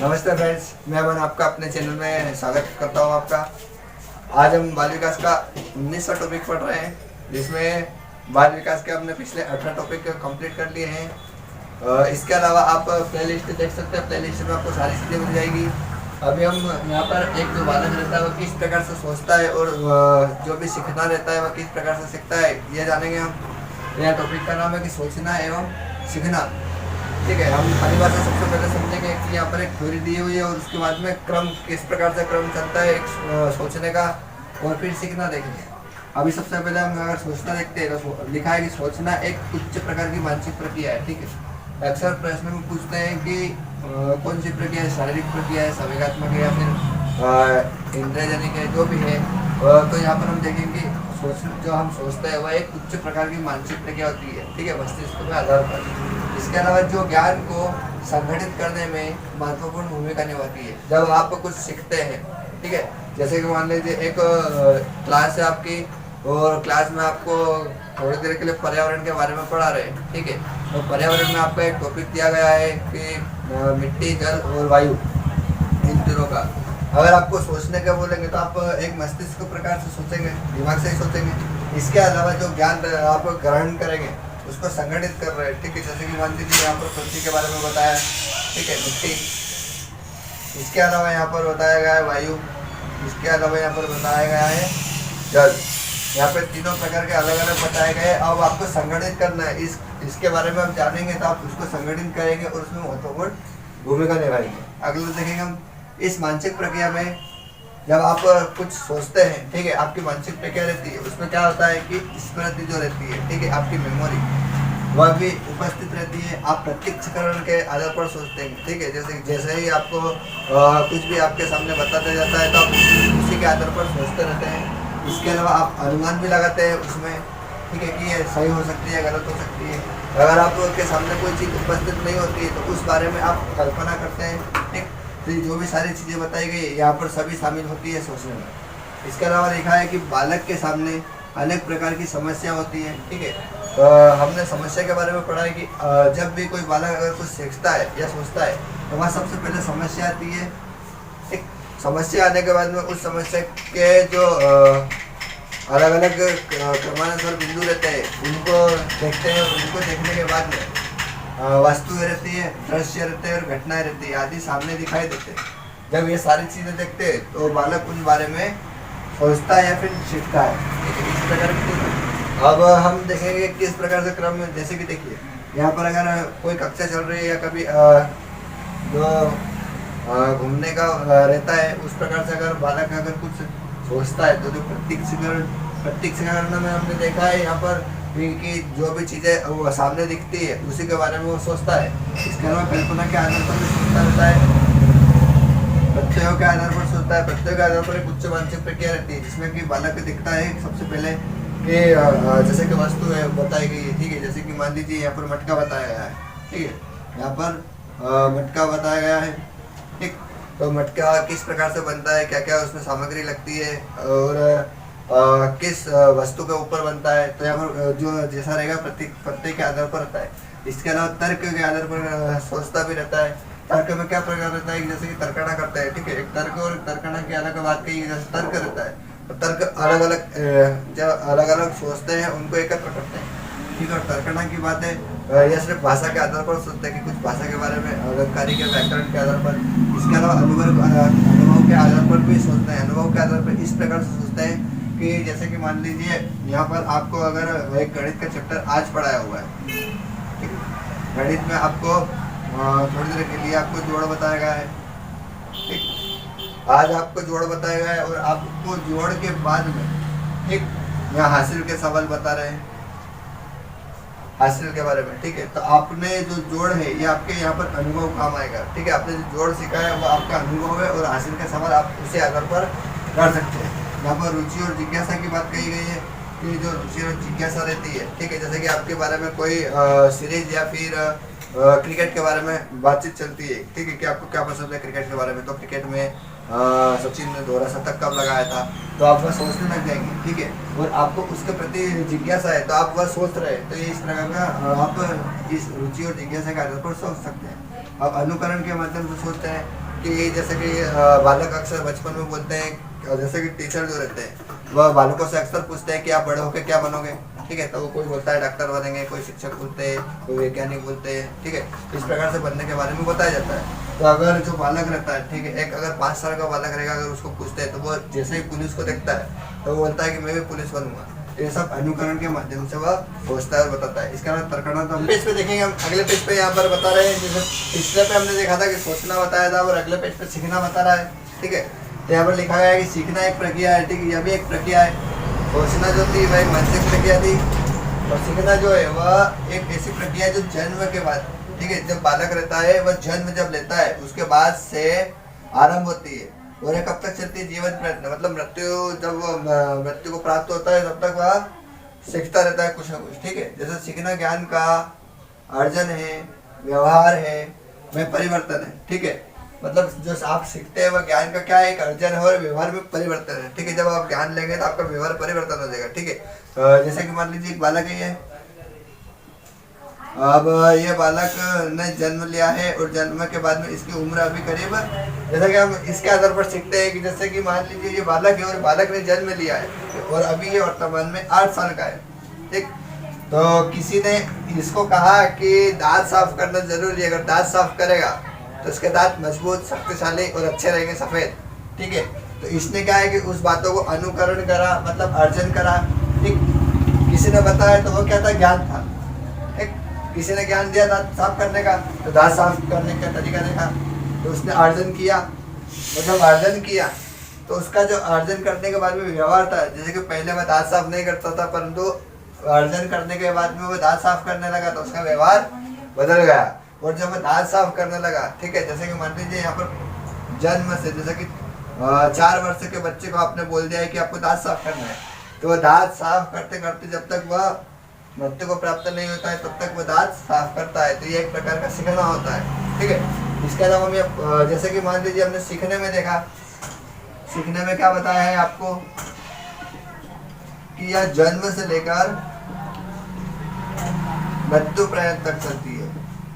नमस्ते फ्रेंड्स, मैं अमन आपका अपने चैनल में स्वागत करता हूं आपका। आज हम बाल विकास का 19वां टॉपिक पढ़ रहे हैं, जिसमें बाल विकास के हमने पिछले 18 टॉपिक कंप्लीट कर लिए हैं। इसके अलावा आप प्ले लिस्ट देख सकते हैं। प्ले लिस्ट में आपको सारी चीज़ें मिल जाएगी। अभी हम यहाँ पर एक जो बालक रहता है वह किस प्रकार से सोचता है और जो भी सीखना रहता है वह किस प्रकार से सीखता है, ये जानेंगे हम। यह टॉपिक का नाम है कि सोचना एवं सीखना। ठीक है, हम पहली बार से सबसे पहले समझेंगे कि यहाँ पर एक थ्योरी दी हुई है और उसके बाद में क्रम किस प्रकार से क्रम चलता है एक सोचने का और फिर सीखना देखेंगे। अभी सबसे पहले हम अगर सोचना देखते हैं तो लिखा है कि सोचना एक उच्च प्रकार की मानसिक प्रक्रिया है। ठीक है, अक्सर प्रश्न में पूछते हैं कि कौन सी प्रक्रिया है, शारीरिक प्रक्रिया है, संवेगात्मक है या फिर इंद्रियजनिक है, जो भी है। तो यहाँ पर हम देखेंगे जो हम सोचते हैं वह एक उच्च प्रकार की मानसिक प्रक्रिया होती है। ठीक है, मस्तिष्क के आधार पर। इसके अलावा जो ज्ञान को संगठित करने में महत्वपूर्ण भूमिका निभाती है। जब आप कुछ सीखते हैं, ठीक है, जैसे कि मान लीजिए एक क्लास है आपकी और क्लास में आपको थोड़ी देर के लिए पर्यावरण के बारे में पढ़ा रहे हैं। ठीक है, तो पर्यावरण में आपका एक टॉपिक दिया गया है कि मिट्टी, जल और वायु, इन तीनों का अगर आपको सोचने का बोलेंगे तो आप एक मस्तिष्क प्रकार से सोचेंगे, दिमाग से ही सोचेंगे। इसके अलावा जो ज्ञान आप ग्रहण करेंगे उसको संगठित कर रहे हैं। ठीक है, जैसे कि मान लीजिए यहाँ पर पृथ्वी के बारे में बताया, ठीक है, मिट्टी। इसके अलावा यहाँ पर बताया गया है वायु। इसके अलावा यहाँ पर बताया गया है जल। यहाँ पे तीनों प्रकार के अलग अलग बताए गए। अब आपको संगठित करना है, इसके बारे में हम जानेंगे तो आप उसको संगठित करेंगे और उसमें महत्वपूर्ण भूमिका निभाएंगे। अगले देखेंगे हम इस मानसिक प्रक्रिया में जब आप कुछ सोचते हैं, ठीक है, आपकी मानसिक प्रक्रिया रहती है, उसमें क्या होता है कि स्मृति जो रहती है, ठीक है, आपकी मेमोरी वह भी उपस्थित रहती है। आप प्रत्यक्षकरण के आधार पर सोचते हैं। ठीक है, जैसे ही आपको कुछ भी आपके सामने बताया जाता है तो आप उसी के आधार पर सोचते रहते हैं। इसके अलावा आप अनुमान भी लगाते हैं उसमें, ठीक है, कि ये सही हो सकती है, गलत हो सकती है। अगर आपके सामने कोई चीज़ उपस्थित नहीं होती है तो उस बारे में आप कल्पना करते हैं। ठीक, तो जो भी सारी चीज़ें बताई गई यहाँ पर सभी शामिल होती है सोचने में। इसके अलावा लिखा है कि बालक के सामने अनेक प्रकार की समस्या होती है। ठीक है, हमने समस्या के बारे में पढ़ा है कि जब भी कोई बालक अगर कुछ सीखता है या सोचता है तो वहाँ सबसे पहले समस्या आती है। एक समस्या आने के बाद में उस समस्या के जो अलग अलग क्रमानुसार बिंदु रहते हैं उनको देखते हैं। उनको देखने के बाद में वस्तुएं रहती है, दृश्य रहते हैं और घटनाएं रहती है आदि सामने दिखाई देते हैं। जब ये सारी चीज़ें देखते हैं तो बालक उन बारे में सोचता है या फिर सीखता है। इस प्रकार की अब हम देखेंगे किस प्रकार से क्रम में, जैसे कि देखिए यहाँ पर अगर कोई कक्षा चल रही है या कभी जो घूमने का रहता है उस प्रकार से अगर बालक अगर कुछ सोचता है तो जो प्रत्यक्षकरण में हमने देखा है यहाँ पर कि जो भी चीज़ें वो सामने दिखती है उसी के बारे में वो सोचता है। इसके अलावा कल्पना के आधार पर भी सोचता रहता है, प्रत्ययों के आधार पर सोचता है। प्रत्ययों के आधार पर एक उच्च मानसिक प्रक्रिया रहती है जिसमें कि बालक दिखता है सबसे पहले कि जैसे कि वस्तु है बताई गई है। ठीक है, जैसे कि मान लीजिए यहाँ पर मटका बताया गया है। ठीक है, यहाँ पर मटका बताया गया है। ठीक, तो मटका किस प्रकार से बनता है, क्या क्या उसमें सामग्री लगती है और किस वस्तु के ऊपर बनता है, तो यहाँ पर जो जैसा रहेगा प्रत्यय के आधार पर रहता है। इसके अलावा तर्क के आधार पर सोचता भी रहता है। तर्क में क्या प्रकार रहता है, जैसे कि तर्कना करता है। ठीक है, एक तर्क और तर्कना की अलग बात कही, जैसे तर्क रहता है तो तर्क अलग अलग जो अलग अलग सोचते हैं उनको एकत्र करते हैं। ठीक है, और तर्कना की बात है यह सिर्फ भाषा के आधार पर सोचते हैं कि कुछ भाषा के बारे में, अलंकारी के व्याकरण के आधार पर। इसके अलावा अनुभव के आधार पर भी सोचते हैं। अनुभव के आधार पर इस प्रकार से सोचते हैं कि जैसे कि मान लीजिए यहाँ पर आपको अगर एक गणित का चैप्टर आज पढ़ाया हुआ है, गणित में आपको थोड़ी देर के लिए आपको जोड़ बताया गया है। ठीक, आज आपको जोड़ बताया गया है और आपको जोड़ के बाद में ठीक यहाँ हासिल के सवाल बता रहे हैं, हासिल के बारे में। ठीक है, तो आपने जो जोड़ है ये आपके यहाँ पर अनुभव काम आएगा। ठीक है, आपने जो जोड़ सीखा है वो आपका अनुभव है और हासिल के सवाल आप उसी आधार पर कर सकते हैं। यहाँ पर रुचि और जिज्ञासा की बात कही गई है कि जो रुचि और जिज्ञासा रहती है, ठीक है, जैसे कि आपके बारे में कोई सीरीज या फिर क्रिकेट के बारे में बातचीत चलती है। ठीक है, कि आपको क्या पसंद है क्रिकेट के बारे में, तो क्रिकेट में सचिन ने दोहरा शतक कब लगाया था, तो आप वह सोचने लग जाएंगे। ठीक है, और आपको उसके प्रति जिज्ञासा है तो आप वह सोच रहे हैं, तो ये इस प्रकार का आप इस रुचि और जिज्ञासा के आधार पर सोच सकते हैं। अब अनुकरण के माध्यम से सोचते हैं कि जैसे कि बालक अक्सर बचपन में बोलते हैं, जैसे कि टीचर जो रहते हैं वह बालकों से अक्सर पूछते हैं कि आप बड़े होकर क्या बनोगे, ठीक है। तो वो कोई बोलता है डॉक्टर बनेंगे, कोई शिक्षक बोलते हैं, कोई वैज्ञानिक बोलते हैं, ठीक है। इस प्रकार से बनने के बारे में बताया जाता है। तो अगर जो बालक रहता है, ठीक है, एक अगर 5 साल का बालक रहेगा, अगर उसको पूछते हैं तो वो जैसे ही पुलिस को देखता है तो वो बोलता है कि मैं भी पुलिस बनूंगा। ये सब अनुकरण के माध्यम से वह सोचता है और बताता है। इसका तर्कना तो हम पेज पे देखेंगे। हम अगले पेज पे यहाँ पर बता रहे हैं, जैसे पिछले पे हमने देखा था कि सोचना बताया था और अगले पेज पे सीखना बता रहा है, ठीक है। तो यहाँ पर लिखा गया है कि सीखना एक प्रक्रिया है, ठीक है, यह भी एक प्रक्रिया है। सोचना जो थी वह एक मानसिक प्रक्रिया थी और सीखना जो है वह एक ऐसी प्रक्रिया है जो जन्म के बाद, ठीक है, जब बालक रहता है वह जन्म जब लेता है उसके बाद से आरंभ होती है और ये कब तक चलती है? जीवन प्रयत्न, मतलब मृत्यु को प्राप्त होता है तब तक वह सीखता रहता है कुछ ना कुछ, ठीक है। जैसे सीखना ज्ञान का अर्जन है, व्यवहार है, में परिवर्तन है, ठीक है। मतलब जो आप सीखते हैं वह ज्ञान का क्या है? एक अर्जन है और व्यवहार में परिवर्तन है, ठीक है। जब आप ज्ञान लेंगे तो आपका व्यवहार परिवर्तन हो जाएगा, ठीक है। जैसे कि मान लीजिए एक बालक है, अब ये बालक ने जन्म लिया है और जन्म के बाद में इसकी उम्र अभी करीब, जैसा कि हम इसके आधार पर सीखते हैं कि जैसे कि मान लीजिए ये बालक है और बालक ने जन्म लिया है और अभी ये वर्तमान में 8 साल का है, ठीक। तो किसी ने इसको कहा कि दांत साफ करना जरूरी है, अगर दांत साफ करेगा तो इसके दांत मजबूत, शक्तिशाली और अच्छे रहेंगे, सफेद, ठीक है। तो इसने क्या है कि उस बातों को अनुकरण करा, मतलब अर्जन करा, ठीक। किसी ने बताया तो वो क्या था? ज्ञान था, ठीक। किसी ने ज्ञान दिया दांत साफ करने का तो दांत साफ करने का तरीका देखा तो उसने अर्जन किया, मतलब अर्जन किया तो उसका जो अर्जन करने के बाद में व्यवहार था, जैसे कि पहले वह दांत साफ नहीं करता था परंतु अर्जन करने के बाद में वो दांत साफ करने लगा तो उसका व्यवहार बदल गया। और जब वो दांत साफ करने लगा, ठीक है, जैसे कि मान लीजिए यहाँ पर जन्म से, जैसे कि 4 वर्ष के बच्चे को आपने बोल दिया है कि आपको दांत साफ करना है, तो वह दांत साफ करते करते जब तक वह मृत्यु को प्राप्त नहीं होता है तब तक वो दांत साफ करता है। तो ये एक प्रकार का सीखना होता है, ठीक है। इसके अलावा मैं जैसे कि मान लीजिए हमने सीखने में देखा, सीखने में क्या बताया है आपको कि यह जन्म से लेकर मृत्यु पर्यंत तक चलती है,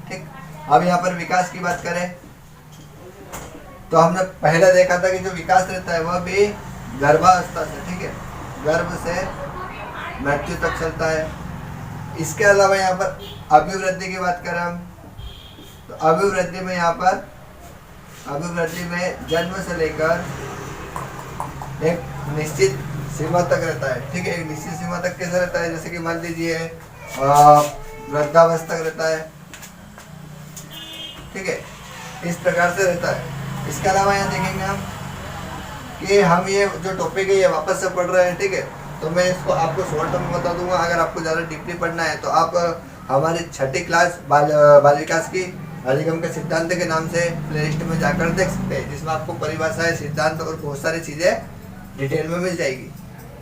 ठीक। अब यहाँ पर विकास की बात करें तो हमने पहले देखा था कि जो विकास रहता है वह भी गर्भावस्था से, ठीक है, गर्भ से मृत्यु तक चलता है। इसके अलावा यहाँ पर अभिवृद्धि की बात करें हम तो अभिवृद्धि में यहाँ पर अभिवृद्धि में जन्म से लेकर एक निश्चित सीमा तक रहता है, ठीक है। एक निश्चित सीमा तक कैसे रहता है? जैसे कि मान लीजिए वृद्धावस्था तक रहता है, ठीक है, इस प्रकार से रहता है। इसके अलावा यहाँ देखेंगे हम कि हम ये जो टॉपिक है ये वापस से पढ़ रहे हैं, ठीक है। तो मैं इसको आपको शॉर्ट में बता दूंगा। अगर आपको ज़्यादा डीपली पढ़ना है तो आप हमारी 6ठी क्लास बाल विकास की अधिगम के सिद्धांत के नाम से प्लेलिस्ट में जाकर देख सकते हैं, जिसमें आपको परिभाषाएं, सिद्धांत और बहुत सारी चीज़ें डिटेल में मिल जाएगी,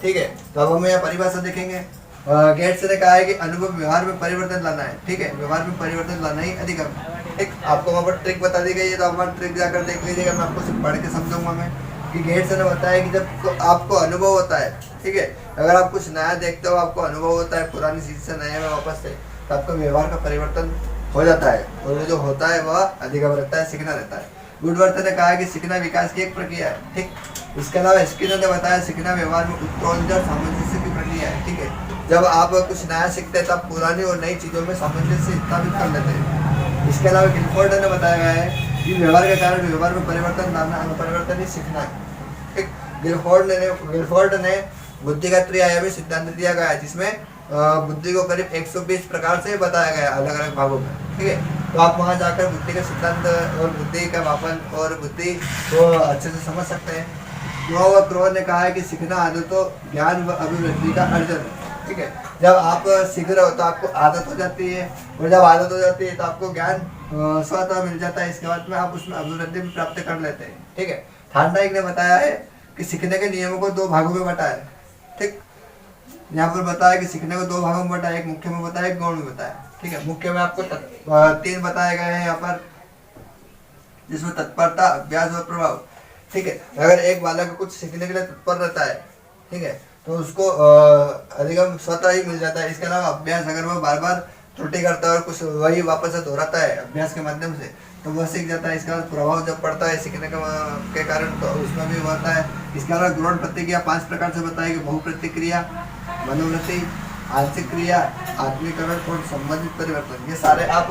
ठीक है। तो अब हम यहाँ परिभाषा देखेंगे। गेट्स ने कहा है कि अनुभव व्यवहार में परिवर्तन लाना है, ठीक है, व्यवहार में परिवर्तन लाना ही अधिगम, ठीक। आपको वहाँ पर ट्रिक बता दी गई है तो हमारा ट्रिक जाकर देख लीजिएगा, मैं आपको सिर्फ पढ़ के समझाऊंगा मैं कि गेट्स ने बताया कि जब तो आपको अनुभव होता है, ठीक है, अगर आप कुछ नया देखते हो, आपको अनुभव होता है पुरानी चीज़ से नए में वापस से, तो आपका व्यवहार का परिवर्तन हो जाता है और वो जो होता है वह अधिगम रहता है, सीखना रहता है। वुडवर्थ ने कहा है कि सीखना विकास की एक प्रक्रिया है, ठीक। इसके अलावा स्किनर ने बताया सीखना व्यवहार में उत्प्रेरण और सामंजस्य की प्रक्रिया है, ठीक है। जब आप कुछ नया सीखते हैं तब पुरानी और नई चीज़ों में सामंजस्य स्थापित कर लेते हैं। इसके अलावा गिलफोर्ड ने बताया गया है कि व्यवहार के कारण व्यवहार में परिवर्तन लाना, परिवर्तन ही सीखना है, ठीक। गिलफोर्ड ने बुद्धि का त्रिआयामी सिद्धांत दिया गया है, जिसमें बुद्धि को करीब 120 प्रकार से बताया गया है अलग अलग भागों में, ठीक है। तो आप वहाँ जाकर बुद्धि का सिद्धांत और बुद्धि का मापन और बुद्धि को अच्छे से समझ सकते हैं। क्रो ने कहा है कि सीखना आदतों, ज्ञान व अभिवृद्धि का अर्जन है, ठीक है। जब आप सीख रहे हो तो आपको आदत हो जाती है और जब आदत हो जाती है तो आपको ज्ञान स्वतः मिल जाता है। इसके बाद में आप उसमें अभिवृद्धि भी प्राप्त कर लेते हैं, ठीक है। थार्नडाइक ने बताया है कि सीखने के नियमों को 2 भागों में बांटा है, ठीक। यहाँ पर बताया कि सीखने को 2 भागों में बांटा, एक मुख्य में बताया, एक गौण में बताया, ठीक है। मुख्य में आपको 3 बताए गए हैं यहाँ पर, जिसमें तत्परता, अभ्यास और प्रभाव, ठीक है। अगर एक बालक कुछ सीखने के लिए तत्पर रहता है, ठीक है, तो उसको अधिगम स्वतः ही मिल जाता है। इसके अलावा अभ्यास, अगर वह बार बार त्रुटि करता है और कुछ वही वापस से दोहराता है अभ्यास के माध्यम से, तो वह सीख जाता है। इसका प्रभाव जब पड़ता है सीखने के कारण, तो उसमें भी होता है। इसके अलावा गुण प्रतिक्रिया 5 प्रकार से बताएगी: बहु प्रतिक्रिया, मनोवृत्ति, आंशिक क्रिया, आत्मीकरण और संबंधित परिवर्तन। ये सारे आप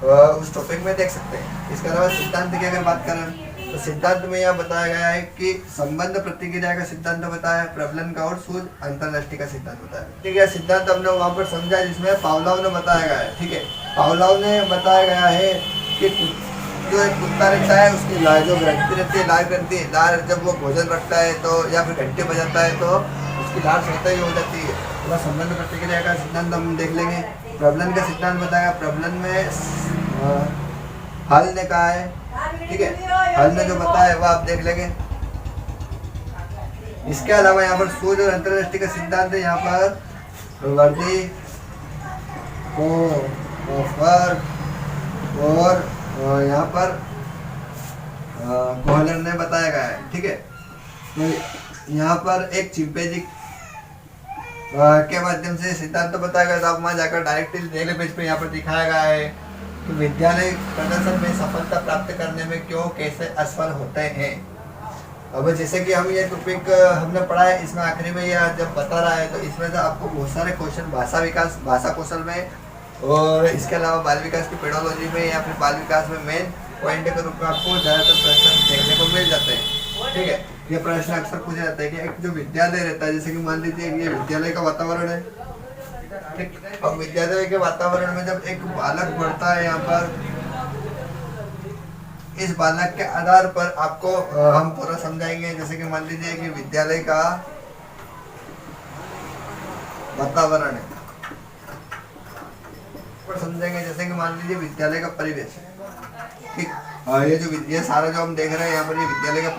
उस टॉपिक में देख सकते हैं। इसके अलावा सिद्धांत की अगर बात करें तो सिद्धांत में यह बताया गया है कि संबंध प्रतिक्रिया का सिद्धांत बताया है, प्रबलन का और सूझ अंतर्दृष्टि का सिद्धांत बताया। ठीक है, सिद्धांत हमने वहां पर समझा जिसमें पावलोव ने बताया गया है। ठीक है, पावलोव ने बताया गया है कि जो एक कुत्ता रहता है उसकी लार जो ग्रंथि रहती है, लार ग्रंथि, लार जब वो भोजन रखता है तो या फिर घंटे बजाता है तो उसकी लार स्वतः ही हो जाती है। तो संबंध प्रतिक्रिया का सिद्धांत हम देख लेंगे। प्रबलन का सिद्धांत बताया, प्रबलन में हल ने कहा है। ठीक है, हल ने जो बताया है वह आप देख लेंगे। इसके अलावा यहाँ पर सूझ और अंतर्दृष्टि का सिद्धांत है। यहाँ पर वर्दी और यहाँ पर कोहलर ने बताया गया है। ठीक है, तो यहाँ पर एक चिंपैंजी के माध्यम से सिद्धांत तो बताया गया था। आप वहाँ जाकर डायरेक्टली अगले पेज पे यहाँ पर दिखाया गया है कि विद्यालय प्रदर्शन में सफलता प्राप्त करने में क्यों कैसे असफल होते हैं। अब जैसे कि हम ये टॉपिक हमने पढ़ा है, इसमें आखिरी में यह जब बता रहा है तो इसमें से आपको बहुत सारे क्वेश्चन भाषा विकास, भाषा कौशल में और इसके अलावा बाल विकास की पेडोलॉजी में या फिर बाल विकास में मेन पॉइंट के रूप में आपको ज़्यादातर प्रश्न देखने को मिल जाते हैं। ठीक है, ये प्रश्न अक्सर पूछा जाता है कि एक जो विद्यालय रहता है, जैसे कि मान लीजिए ये विद्यालय का वातावरण है। ठीक, अब विद्यालय के वातावरण में जब एक बालक बढ़ता है, यहाँ पर इस बालक के आधार पर आपको हम पूरा समझाएंगे। जैसे कि मान लीजिए कि विद्यालय का वातावरण है, समझेंगे। जैसे कि मान लीजिए विद्यालय का परिवेश है। ठीक, ये सारा जो हम देख रहे हैं यहाँ पर ये विद्यालय का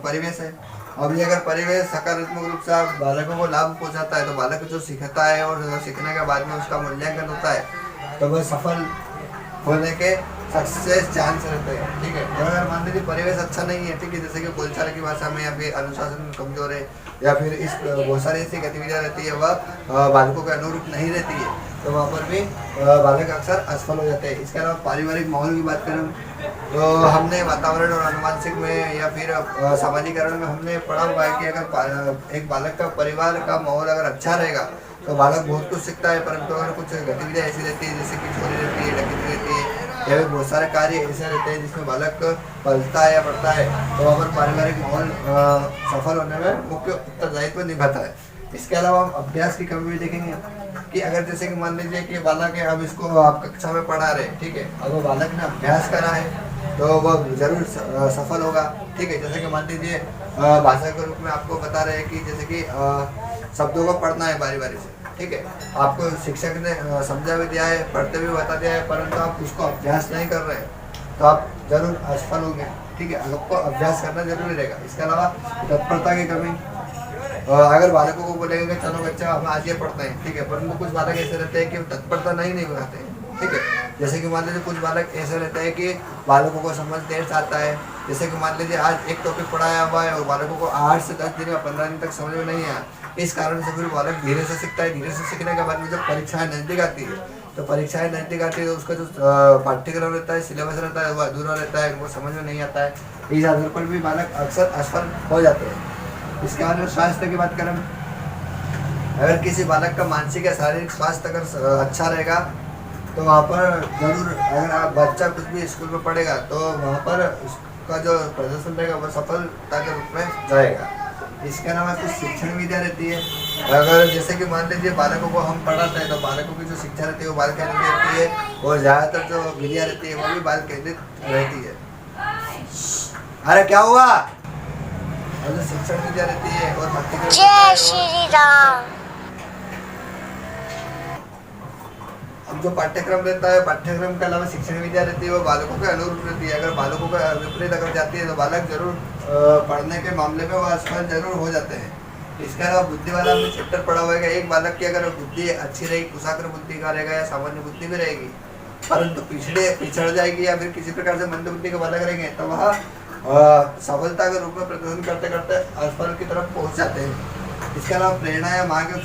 परिवेश है। अब ये अगर परिवेश सकारात्मक रूप से बालकों को लाभ पहुंचाता है तो बालक जो सीखता है और सीखने के बाद में उसका मूल्यांकन होता है तो वह सफल होने के सक्सेस चांस रहते हैं। ठीक है, अगर मान लीजिए परिवेश अच्छा नहीं है, ठीक है, जैसे कि बोलचाल की भाषा में या फिर अनुशासन कमजोर है या फिर इस बहुत सारी ऐसी गतिविधियाँ रहती है वह बालकों के अनुरूप नहीं रहती है, तो वहाँ पर भी बालक अक्सर असफल हो जाते हैं। इसके अलावा पारिवारिक माहौल की बात करें तो हमने वातावरण और अनुवांशिक में या फिर सामाजिकरण में हमने पढ़ा हुआ है कि अगर एक बालक का परिवार का माहौल अगर अच्छा रहेगा तो बालक बहुत कुछ सीखता है। परंतु अगर कुछ गतिविधियाँ ऐसी रहती है जैसे कि चोरी रहती है, डकैती रहती है या फिर बहुत सारे कार्य ऐसे रहते हैं जिसमें बालक पलता है या बढ़ता है, तो वहाँ पर पारिवारिक माहौल सफल होने में मुख्य उत्तरदायित्व निभाता है। इसके अलावा हम अभ्यास की कमी भी देखेंगे कि अगर जैसे कि मान लीजिए कि बालक है, अब इसको आप कक्षा में पढ़ा रहे, ठीक है, अब वो बालक ने अभ्यास करा है तो वह जरूर सफल होगा। ठीक है, जैसे कि मान लीजिए भाषा के रूप में आपको बता रहे हैं कि जैसे कि शब्दों को पढ़ना है बारी बारी से। ठीक है, आपको शिक्षक ने समझा भी दिया है, पढ़ते भी बता दिया है, परंतु आप उसको अभ्यास नहीं कर रहे तो आप जरूर असफल होंगे। ठीक है, आपको अभ्यास करना जरूरी रहेगा। इसके अलावा तत्परता की कमी, अगर बालकों को बोलेंगे चलो बच्चा हम आज ये पढ़ते हैं, ठीक है, परंतु कुछ बालक ऐसे रहते हैं कि तत्परता नहीं दिखाते हैं। ठीक है, जैसे कि मान लीजिए कुछ बालक ऐसे रहते हैं कि बालकों को समझ देर से आता है। जैसे कि मान लीजिए आज एक टॉपिक पढ़ाया हुआ है और बालकों को 8 से 10 दिन या 15 दिन तक समझ में नहीं आया, इस कारण से फिर बालक धीरे से सीखता है। धीरे से सीखने के बाद में जब परीक्षाएं नजदीक आती है तो परीक्षाएं नजदीक आती है तो उसका जो पाठ्यक्रम रहता है, सिलेबस रहता है, वो अधूरा रहता है, वो समझ में नहीं आता है। इस आधार पर भी बालक अक्सर असफल हो जाते हैं। इसके बाद में स्वास्थ्य की बात करें, अगर किसी बालक का मानसिक या शारीरिक स्वास्थ्य अगर अच्छा रहेगा तो वहाँ पर जरूर, अगर आप बच्चा कुछ भी स्कूल में पढ़ेगा तो वहाँ पर उसका जो प्रदर्शन रहेगा वो सफलता के रूप में जाएगा। इसके अलावा कुछ शिक्षण विधियाँ रहती है, अगर जैसे कि मान लीजिए बालकों को हम पढ़ाते हैं तो बालकों की जो शिक्षा रहती है वो बाल केंद्रित रहती है और ज़्यादातर जो विधियाँ रहती है वो भी बाल केंद्रित रहती है। अरे क्या हुआ? और जो शिक्षण विधियाँ रहती है और जय श्री राम। अब जो पाठ्यक्रम रहता है, पाठ्यक्रम के अलावा शिक्षण विद्या रहती है वो बालकों के अनुरूप रहती है। अगर बालकों का विपरीत अगर जाती है तो बालक जरूर पढ़ने के मामले में वो असफल जरूर हो जाते हैं। इसके अलावा बुद्धि वाला हमने चैप्टर पढ़ा हुआ है। एक बालक की अगर बुद्धि अच्छी रहेगी, कुशाग्र बुद्धि का रहेगा या सामान्य बुद्धि भी रहेगी, परंतु पिछड़ जाएगी या फिर किसी प्रकार से मंद बुद्धि के बालक रहेंगे तो वह सफलता के रूप में प्रदर्शन करते करते असफल की तरफ पहुँच जाते हैं। इसके अलावा प्रेरणा या मार्ग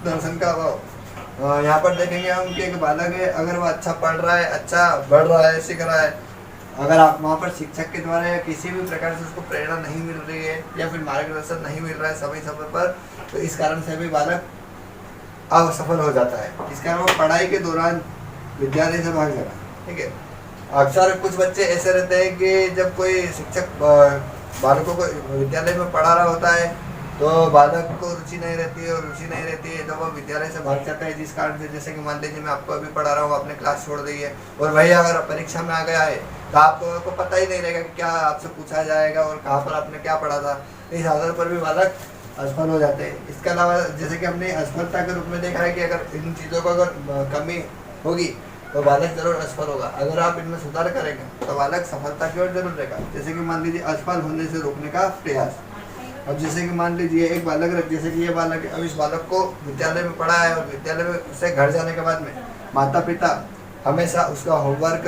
दर्शन का अभाव, यहाँ पर देखेंगे हम कि एक बालक है, अगर वो अच्छा पढ़ रहा है, अच्छा बढ़ रहा है, सीख रहा है, अगर आप वहाँ पर शिक्षक के द्वारा या किसी भी प्रकार से उसको प्रेरणा नहीं मिल रही है या फिर मार्गदर्शन नहीं मिल रहा है समय समय पर, तो इस कारण से भी बालक असफल हो जाता है। इस कारण वो पढ़ाई के दौरान विद्यालय से भाग जाता है। ठीक है, अक्सर कुछ बच्चे ऐसे रहते हैं कि जब कोई शिक्षक बालकों को विद्यालय में पढ़ा रहा होता है तो बालक को रुचि नहीं रहती है, और रुचि नहीं रहती है तो वो विद्यालय से भाग जाता है, जिस कारण से जैसे कि मान लीजिए मैं आपको अभी पढ़ा रहा हूँ, आपने क्लास छोड़ दी है और वही अगर परीक्षा में आ गया है तो आपको पता ही नहीं रहेगा कि क्या आपसे पूछा जाएगा और कहाँ पर आपने क्या पढ़ा था। इस आधार पर भी बालक असफल हो जाते हैं। इसके अलावा जैसे कि हमने असफलता के रूप में देखा है कि अगर इन चीज़ों को अगर कमी होगी तो बालक जरूर असफल होगा। अगर आप इनमें सुधार करेंगे तो बालक सफलता की ओर जरूर रहेगा। जैसे कि मान लीजिए असफल होने से रोकने का प्रयास। अब जैसे कि मान लीजिए एक बालक, जैसे कि ये बालक है, अब इस बालक को विद्यालय में पढ़ा है और विद्यालय में से घर जाने के बाद में माता पिता हमेशा उसका होमवर्क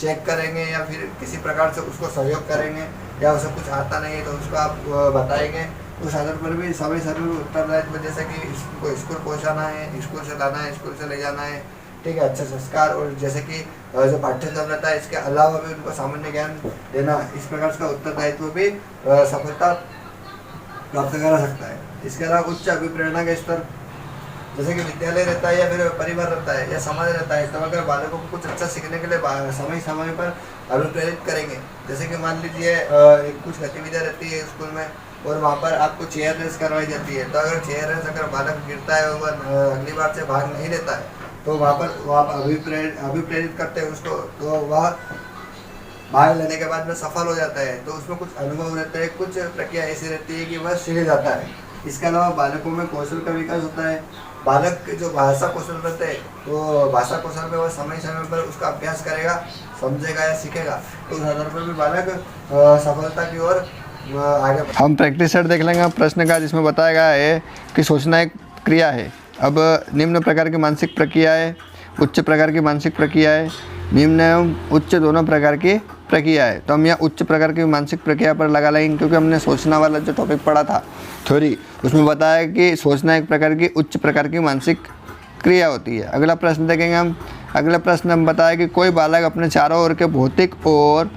चेक करेंगे या फिर किसी प्रकार से उसको सहयोग करेंगे, या उसे कुछ आता नहीं है तो उसको आप बताएंगे। उस आधार पर भी समय उत्तरदायित्व, जैसे कि इसको स्कूल पहुंचाना है, स्कूल से लाना है, स्कूल से ले जाना है। ठीक है, अच्छा संस्कार, और जैसे कि जो पाठ्यक्रम रहता है इसके अलावा भी उनको सामान्य ज्ञान देना, इस प्रकार का उत्तरदायित्व भी सफलता प्राप्त करा सकता है। इसके अलावा उच्च अभिप्रेरणा का स्तर, जैसे कि विद्यालय रहता है या फिर परिवार रहता है या समाज रहता है, तो अगर बालकों को कुछ अच्छा सीखने के लिए समय समय पर अभिप्रेरित करेंगे। जैसे कि मान लीजिए कुछ गतिविधियाँ रहती है स्कूल में और वहाँ पर आपको चेयर रेस करवाई जाती है, तो अगर चेयर रेस अगर बालक गिरता है और वह अगली बार से भाग नहीं लेता है तो वहाँ पर आप अभिप्रेरित करते हैं उसको, तो वह भाग लेने के बाद में सफल हो जाता है। तो उसमें कुछ अनुभव रहते हैं, कुछ प्रक्रिया ऐसी रहती है कि वह सीख जाता है। इसके अलावा बालकों में कौशल का विकास होता है। बालक के जो भाषा कौशल रहते हैं तो भाषा कौशल में वह समय समय पर उसका अभ्यास करेगा, समझेगा या सीखेगा, तो उस आधार पर भी बालक सफलता की ओर आगे। हम प्रैक्टिस सेट देख लेंगे प्रश्न का, जिसमें बताया गया है कि सोचना एक क्रिया है। अब निम्न प्रकार की मानसिक प्रक्रिया है, उच्च प्रकार की मानसिक प्रक्रिया है, निम्न एवं उच्च दोनों प्रकार की प्रक्रिया है। तो हम यहाँ उच्च प्रकार की मानसिक प्रक्रिया पर लगा लेंगे, क्योंकि हमने सोचना वाला जो टॉपिक पढ़ा था थ्योरी, उसमें बताया कि सोचना एक प्रकार की उच्च प्रकार की मानसिक क्रिया होती है। अगला प्रश्न देखेंगे हम। अगला प्रश्न हम बताया कि कोई बालक अपने चारों ओर के भौतिक और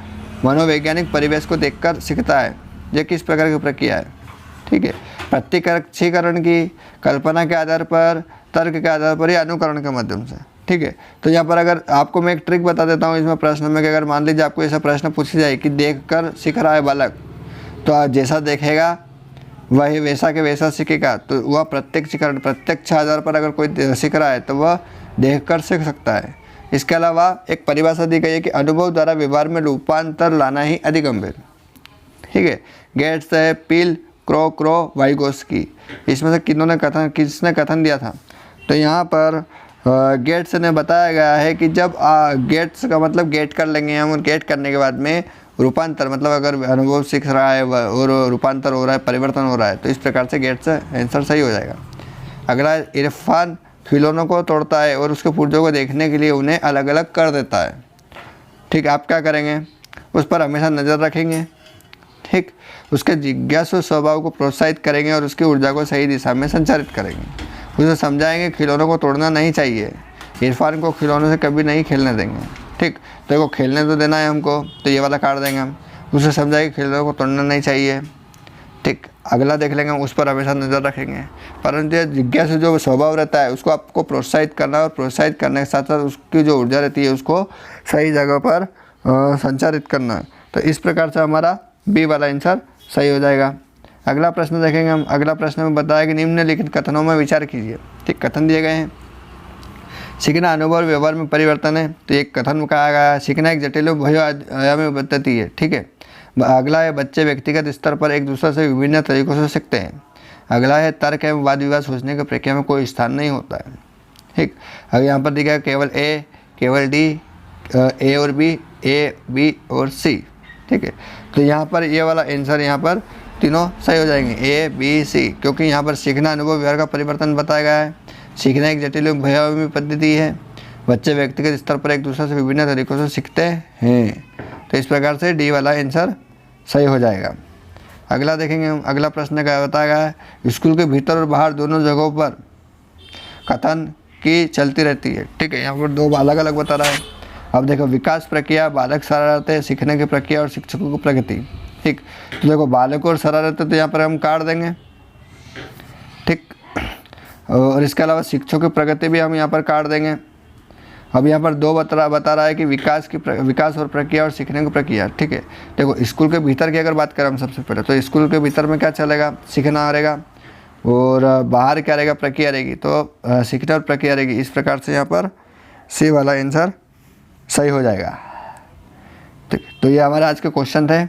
मनोवैज्ञानिक परिवेश को देखकर सीखता है। यह किस प्रकार की प्रक्रिया है? ठीक है, प्रत्यक्षीकरण की, कल्पना के आधार पर, तर्क के आधार पर या अनुकरण के माध्यम से। ठीक है, तो यहाँ पर अगर आपको मैं एक ट्रिक बता देता हूँ इसमें प्रश्न में, कि अगर मान लीजिए आपको ऐसा प्रश्न पूछा जाए कि देखकर सीख रहा है बालक, तो आप जैसा देखेगा वही वैसा के वैसा सीखेगा। तो वह प्रत्यक्षीकरण, प्रत्यक्ष आधार पर अगर कोई सीख रहा है तो वह देखकर सीख सकता है। इसके अलावा एक परिभाषा दी गई है कि अनुभव द्वारा व्यवहार में रूपांतर लाना ही अधिक गंभीर। ठीक है, गेट्स है, पील, क्रो, वाइगोस्की, इसमें से किसने कथन दिया था? तो यहाँ पर गेट्स ने बताया गया है कि जब गेट्स का मतलब गेट कर लेंगे हम, और गेट करने के बाद में रूपांतर, मतलब अगर अनुभव सीख रहा है और रूपांतर हो रहा है, परिवर्तन हो रहा है, तो इस प्रकार से गेट्स आंसर सही हो जाएगा। अगला, इरफान खिलौनों को तोड़ता है और उसके पुर्जों को देखने के लिए उन्हें अलग अलग कर देता है। ठीक, आप क्या करेंगे? उस पर हमेशा नज़र रखेंगे। ठीक, उसके जिज्ञासु स्वभाव को प्रोत्साहित करेंगे और उसकी ऊर्जा को सही दिशा में संचारित करेंगे। उसे समझाएंगे खिलौनों को तोड़ना नहीं चाहिए। इरफान को खिलौनों से कभी नहीं खेलने देंगे। ठीक, तो देखो खेलने तो देना है हमको, तो ये वाला काट देंगे हम। उसे समझाएंगे खिलौनों को तोड़ना नहीं चाहिए। ठीक, अगला देख लेंगे हम, उस पर हमेशा नज़र रखेंगे। परंतु ये जिज्ञासु जो स्वभाव रहता है उसको आपको प्रोत्साहित करना, और प्रोत्साहित करने के साथ साथ उसकी जो ऊर्जा रहती है उसको सही जगह पर संचारित करना। तो इस प्रकार से हमारा बी वाला आंसर सही हो जाएगा। अगला प्रश्न देखेंगे हम। अगला प्रश्न में बताया कि निम्नलिखित कथनों में विचार कीजिए। ठीक, कथन दिए गए हैं। सीखना अनुभव और व्यवहार में परिवर्तन है, तो एक कथन में कहा गया है सीखना एक जटिल बहुआयामी पद्धति है। ठीक है, अगला है बच्चे व्यक्तिगत स्तर पर एक दूसरे से विभिन्न तरीकों से सीखते हैं। अगला है तर्क एवं वाद विवाद सोचने की प्रक्रिया में कोई स्थान नहीं होता है। ठीक, अब यहाँ पर दिखा केवल ए, केवल डी, ए और बी, ए, बी और सी। ठीक है, तो यहाँ पर ये वाला आंसर यहाँ पर तीनों सही हो जाएंगे, ए, बी, सी, क्योंकि यहाँ पर सीखना अनुभव व्यवहार का परिवर्तन बताया गया है। सीखना एक जटिल बहुआयामी पद्धति है। बच्चे व्यक्तिगत स्तर पर एक दूसरे से विभिन्न तरीकों से सीखते हैं। तो इस प्रकार से डी वाला आंसर सही हो जाएगा। अगला देखेंगे हम। अगला प्रश्न क्या बताया गया है, स्कूल के भीतर और बाहर दोनों जगहों पर कथन की चलती रहती है। ठीक है, यहाँ पर दो अलग अलग बता रहा है। अब देखो विकास प्रक्रिया, बालक शरारतें, सीखने की प्रक्रिया और शिक्षकों की प्रगति। ठीक, तो देखो बालक और शरारतें तो यहाँ पर हम काट देंगे। ठीक, और इसके अलावा शिक्षकों की प्रगति भी हम यहाँ पर काट देंगे। अब यहाँ पर दो बता रहा है कि विकास और प्रक्रिया और सीखने की प्रक्रिया। ठीक है, देखो स्कूल के भीतर की अगर बात करें हम सबसे पहले, तो स्कूल के भीतर में क्या चलेगा, सीखना रहेगा, और बाहर क्या रहेगा, प्रक्रिया रहेगी। तो सीखना और प्रक्रिया रहेगी। इस प्रकार से यहाँ पर सी वाला आंसर सही हो जाएगा। ठीक, तो ये हमारे आज के क्वेश्चन थे।